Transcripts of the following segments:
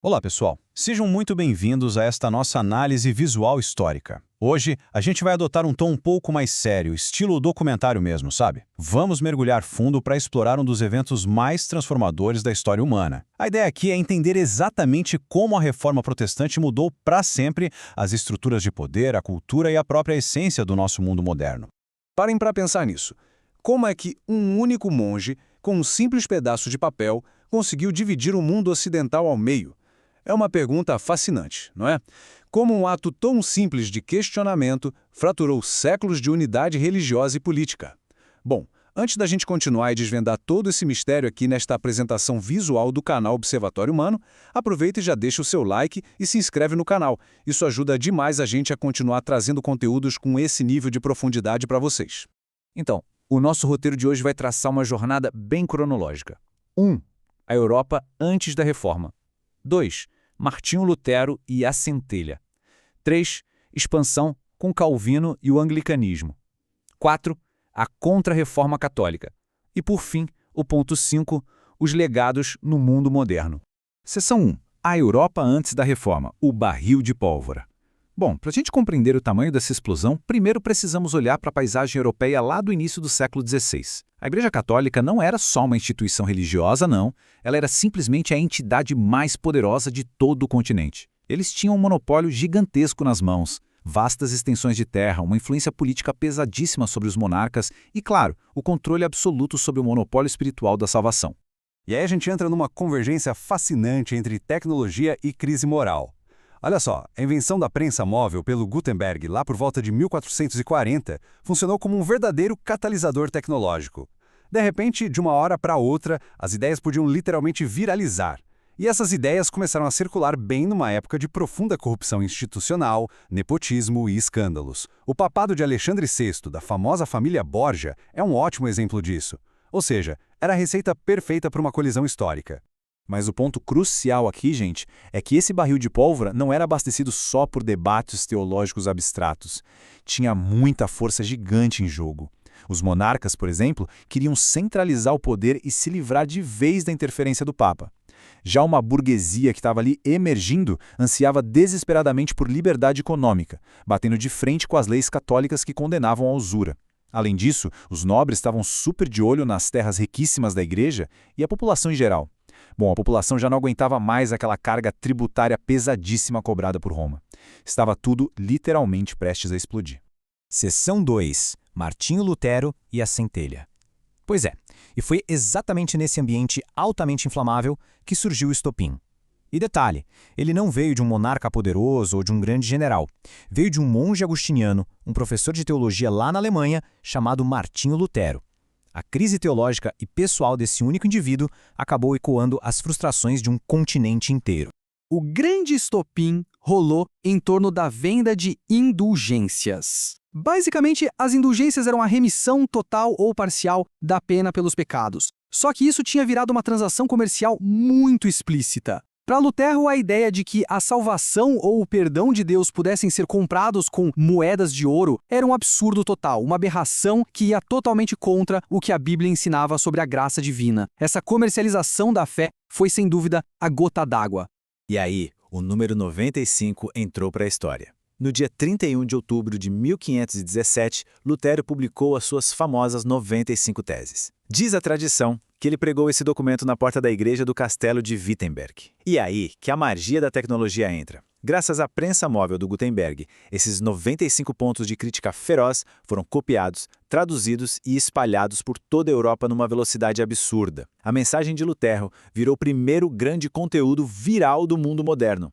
Olá, pessoal. Sejam muito bem-vindos a esta nossa análise visual histórica. Hoje, a gente vai adotar um tom um pouco mais sério, estilo documentário mesmo, sabe? Vamos mergulhar fundo para explorar um dos eventos mais transformadores da história humana. A ideia aqui é entender exatamente como a Reforma Protestante mudou para sempre as estruturas de poder, a cultura e a própria essência do nosso mundo moderno. Parem para pensar nisso. Como é que um único monge, com um simples pedaço de papel, conseguiu dividir o mundo ocidental ao meio? É uma pergunta fascinante, não é? Como um ato tão simples de questionamento fraturou séculos de unidade religiosa e política. Bom, antes da gente continuar e desvendar todo esse mistério aqui nesta apresentação visual do canal Observatório Humano, aproveita e já deixa o seu like e se inscreve no canal. Isso ajuda demais a gente a continuar trazendo conteúdos com esse nível de profundidade para vocês. Então, o nosso roteiro de hoje vai traçar uma jornada bem cronológica. 1. A Europa antes da Reforma. 2. Martinho Lutero e a centelha. 3. Expansão com Calvino e o anglicanismo. 4. A Contra-Reforma Católica. E, por fim, o ponto 5, os legados no mundo moderno. Seção 1. A Europa antes da Reforma, o barril de pólvora. Bom, para a gente compreender o tamanho dessa explosão, primeiro precisamos olhar para a paisagem europeia lá do início do século XVI. A Igreja Católica não era só uma instituição religiosa, não. Ela era simplesmente a entidade mais poderosa de todo o continente. Eles tinham um monopólio gigantesco nas mãos, vastas extensões de terra, uma influência política pesadíssima sobre os monarcas e, claro, o controle absoluto sobre o monopólio espiritual da salvação. E aí a gente entra numa convergência fascinante entre tecnologia e crise moral. Olha só, a invenção da prensa móvel pelo Gutenberg lá por volta de 1440 funcionou como um verdadeiro catalisador tecnológico. De repente, de uma hora para outra, as ideias podiam literalmente viralizar. E essas ideias começaram a circular bem numa época de profunda corrupção institucional, nepotismo e escândalos. O papado de Alexandre VI, da famosa família Borgia, é um ótimo exemplo disso. Ou seja, era a receita perfeita para uma colisão histórica. Mas o ponto crucial aqui, gente, é que esse barril de pólvora não era abastecido só por debates teológicos abstratos. Tinha muita força gigante em jogo. Os monarcas, por exemplo, queriam centralizar o poder e se livrar de vez da interferência do Papa. Já uma burguesia que estava ali emergindo ansiava desesperadamente por liberdade econômica, batendo de frente com as leis católicas que condenavam a usura. Além disso, os nobres estavam super de olho nas terras riquíssimas da igreja e a população em geral. Bom, a população já não aguentava mais aquela carga tributária pesadíssima cobrada por Roma. Estava tudo literalmente prestes a explodir. Seção 2. Martinho Lutero e a centelha. Pois é, e foi exatamente nesse ambiente altamente inflamável que surgiu o estopim. E detalhe, ele não veio de um monarca poderoso ou de um grande general. Veio de um monge agostiniano, um professor de teologia lá na Alemanha, chamado Martinho Lutero. A crise teológica e pessoal desse único indivíduo acabou ecoando as frustrações de um continente inteiro. O grande estopim rolou em torno da venda de indulgências. Basicamente, as indulgências eram a remissão total ou parcial da pena pelos pecados. Só que isso tinha virado uma transação comercial muito explícita. Para Lutero, a ideia de que a salvação ou o perdão de Deus pudessem ser comprados com moedas de ouro era um absurdo total, uma aberração que ia totalmente contra o que a Bíblia ensinava sobre a graça divina. Essa comercialização da fé foi, sem dúvida, a gota d'água. E aí, o número 95 entrou para a história. No dia 31 de outubro de 1517, Lutero publicou as suas famosas 95 teses. Diz a tradição que ele pregou esse documento na porta da igreja do castelo de Wittenberg. E aí que a magia da tecnologia entra. Graças à prensa móvel do Gutenberg, esses 95 pontos de crítica feroz foram copiados, traduzidos e espalhados por toda a Europa numa velocidade absurda. A mensagem de Lutero virou o primeiro grande conteúdo viral do mundo moderno.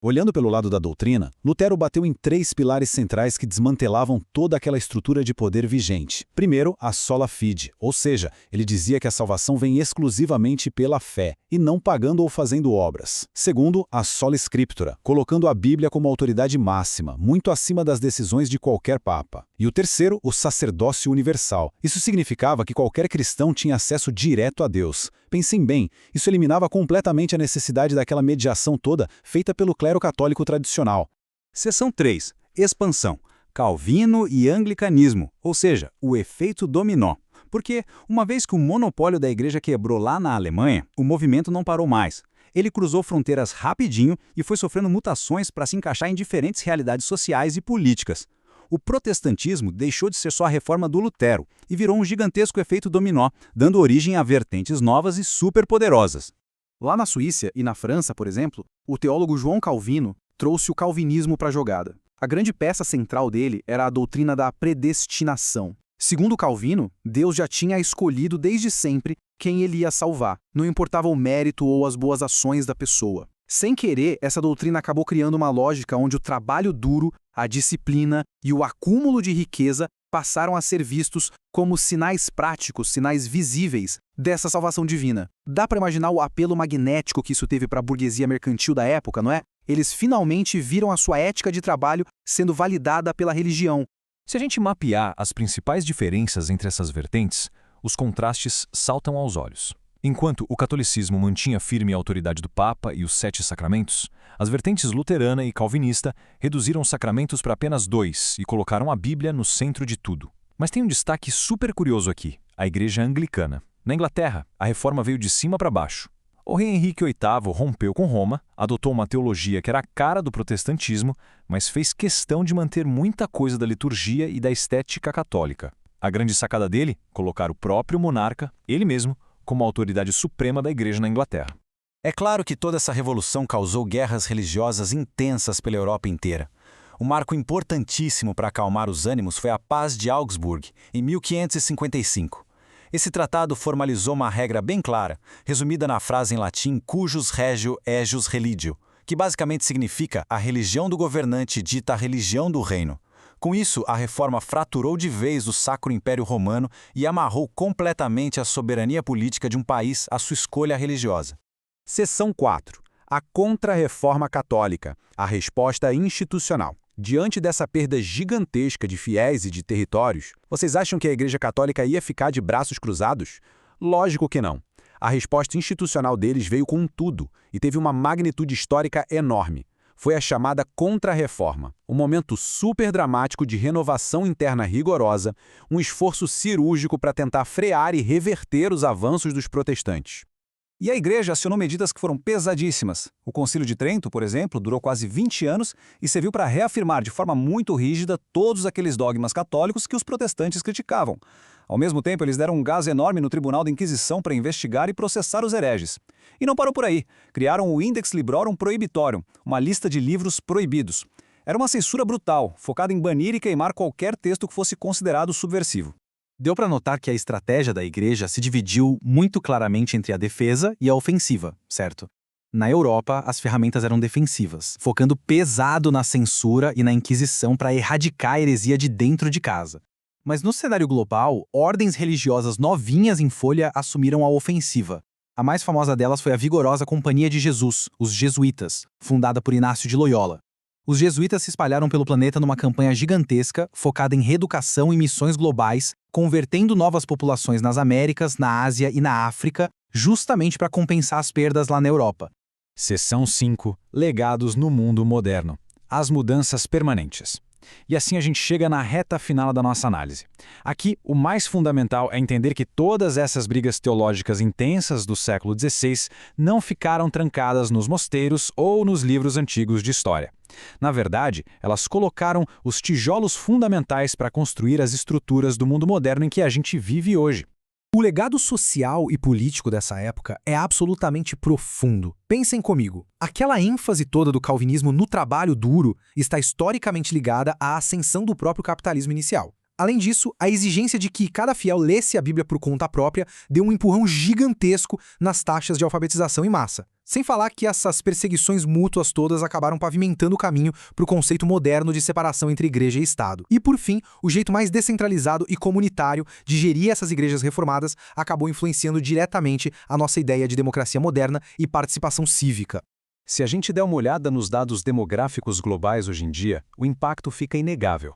Olhando pelo lado da doutrina, Lutero bateu em 3 pilares centrais que desmantelavam toda aquela estrutura de poder vigente. Primeiro, a sola fide, ou seja, ele dizia que a salvação vem exclusivamente pela fé, e não pagando ou fazendo obras. Segundo, a sola scriptura, colocando a Bíblia como autoridade máxima, muito acima das decisões de qualquer papa. E o terceiro, o sacerdócio universal. Isso significava que qualquer cristão tinha acesso direto a Deus. Pensem bem, isso eliminava completamente a necessidade daquela mediação toda feita pelo clero católico tradicional. Seção 3. Expansão. Calvino e anglicanismo, ou seja, o efeito dominó. Porque, uma vez que o monopólio da igreja quebrou lá na Alemanha, o movimento não parou mais. Ele cruzou fronteiras rapidinho e foi sofrendo mutações para se encaixar em diferentes realidades sociais e políticas. O protestantismo deixou de ser só a reforma do Lutero e virou um gigantesco efeito dominó, dando origem a vertentes novas e superpoderosas. Lá na Suíça e na França, por exemplo, o teólogo João Calvino trouxe o calvinismo para a jogada. A grande peça central dele era a doutrina da predestinação. Segundo Calvino, Deus já tinha escolhido desde sempre quem ele ia salvar, não importava o mérito ou as boas ações da pessoa. Sem querer, essa doutrina acabou criando uma lógica onde o trabalho duro, a disciplina e o acúmulo de riqueza passaram a ser vistos como sinais práticos, sinais visíveis dessa salvação divina. Dá para imaginar o apelo magnético que isso teve para a burguesia mercantil da época, não é? Eles finalmente viram a sua ética de trabalho sendo validada pela religião. Se a gente mapear as principais diferenças entre essas vertentes, os contrastes saltam aos olhos. Enquanto o catolicismo mantinha firme a autoridade do Papa e os 7 sacramentos, as vertentes luterana e calvinista reduziram os sacramentos para apenas 2 e colocaram a Bíblia no centro de tudo. Mas tem um destaque super curioso aqui, a Igreja Anglicana. Na Inglaterra, a reforma veio de cima para baixo. O rei Henrique VIII rompeu com Roma, adotou uma teologia que era a cara do protestantismo, mas fez questão de manter muita coisa da liturgia e da estética católica. A grande sacada dele? Colocar o próprio monarca, ele mesmo, como a autoridade suprema da Igreja na Inglaterra. É claro que toda essa revolução causou guerras religiosas intensas pela Europa inteira. Um marco importantíssimo para acalmar os ânimos foi a Paz de Augsburg, em 1555. Esse tratado formalizou uma regra bem clara, resumida na frase em latim cujus regio ejus religio, que basicamente significa a religião do governante dita a religião do reino. Com isso, a reforma fraturou de vez o Sacro Império Romano e amarrou completamente a soberania política de um país à sua escolha religiosa. Seção 4. A Contra-Reforma Católica, a resposta institucional. Diante dessa perda gigantesca de fiéis e de territórios, vocês acham que a Igreja Católica ia ficar de braços cruzados? Lógico que não. A resposta institucional deles veio com tudo e teve uma magnitude histórica enorme. Foi a chamada Contra-Reforma, um momento super dramático de renovação interna rigorosa, um esforço cirúrgico para tentar frear e reverter os avanços dos protestantes. E a Igreja acionou medidas que foram pesadíssimas. O Concílio de Trento, por exemplo, durou quase 20 anos e serviu para reafirmar de forma muito rígida todos aqueles dogmas católicos que os protestantes criticavam. Ao mesmo tempo, eles deram um gás enorme no Tribunal da Inquisição para investigar e processar os hereges. E não parou por aí. Criaram o Index Librorum Prohibitorum, uma lista de livros proibidos. Era uma censura brutal, focada em banir e queimar qualquer texto que fosse considerado subversivo. Deu para notar que a estratégia da Igreja se dividiu muito claramente entre a defesa e a ofensiva, certo? Na Europa, as ferramentas eram defensivas, focando pesado na censura e na Inquisição para erradicar a heresia de dentro de casa. Mas no cenário global, ordens religiosas novinhas em folha assumiram a ofensiva. A mais famosa delas foi a vigorosa Companhia de Jesus, os Jesuítas, fundada por Inácio de Loyola. Os jesuítas se espalharam pelo planeta numa campanha gigantesca, focada em reeducação e missões globais, convertendo novas populações nas Américas, na Ásia e na África, justamente para compensar as perdas lá na Europa. Seção 5. Legados no mundo moderno. As mudanças permanentes. E assim a gente chega na reta final da nossa análise. Aqui, o mais fundamental é entender que todas essas brigas teológicas intensas do século XVI não ficaram trancadas nos mosteiros ou nos livros antigos de história. Na verdade, elas colocaram os tijolos fundamentais para construir as estruturas do mundo moderno em que a gente vive hoje. O legado social e político dessa época é absolutamente profundo. Pensem comigo, aquela ênfase toda do calvinismo no trabalho duro está historicamente ligada à ascensão do próprio capitalismo inicial. Além disso, a exigência de que cada fiel lesse a Bíblia por conta própria deu um empurrão gigantesco nas taxas de alfabetização em massa. Sem falar que essas perseguições mútuas todas acabaram pavimentando o caminho para o conceito moderno de separação entre igreja e Estado. E, por fim, o jeito mais descentralizado e comunitário de gerir essas igrejas reformadas acabou influenciando diretamente a nossa ideia de democracia moderna e participação cívica. Se a gente der uma olhada nos dados demográficos globais hoje em dia, o impacto fica inegável.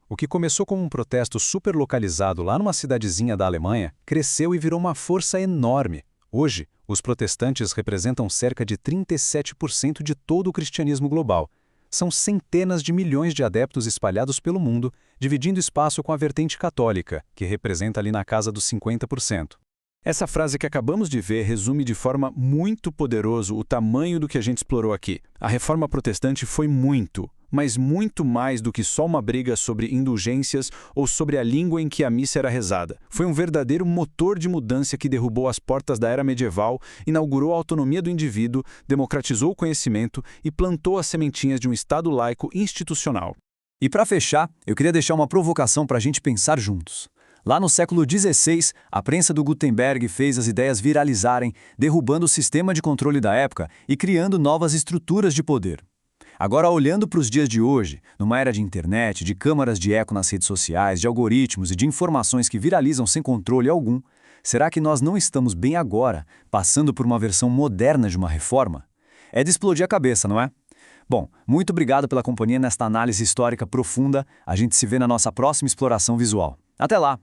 O que começou como um protesto super localizado lá numa cidadezinha da Alemanha, cresceu e virou uma força enorme. Hoje, os protestantes representam cerca de 37% de todo o cristianismo global. São centenas de milhões de adeptos espalhados pelo mundo, dividindo espaço com a vertente católica, que representa ali na casa dos 50%. Essa frase que acabamos de ver resume de forma muito poderosa o tamanho do que a gente explorou aqui. A reforma protestante foi muito, mas muito mais do que só uma briga sobre indulgências ou sobre a língua em que a missa era rezada. Foi um verdadeiro motor de mudança que derrubou as portas da era medieval, inaugurou a autonomia do indivíduo, democratizou o conhecimento e plantou as sementinhas de um Estado laico institucional. E para fechar, eu queria deixar uma provocação para a gente pensar juntos. Lá no século XVI, a prensa do Gutenberg fez as ideias viralizarem, derrubando o sistema de controle da época e criando novas estruturas de poder. Agora, olhando para os dias de hoje, numa era de internet, de câmaras de eco nas redes sociais, de algoritmos e de informações que viralizam sem controle algum, será que nós não estamos bem agora, passando por uma versão moderna de uma reforma? É de explodir a cabeça, não é? Bom, muito obrigado pela companhia nesta análise histórica profunda. A gente se vê na nossa próxima exploração visual. Até lá!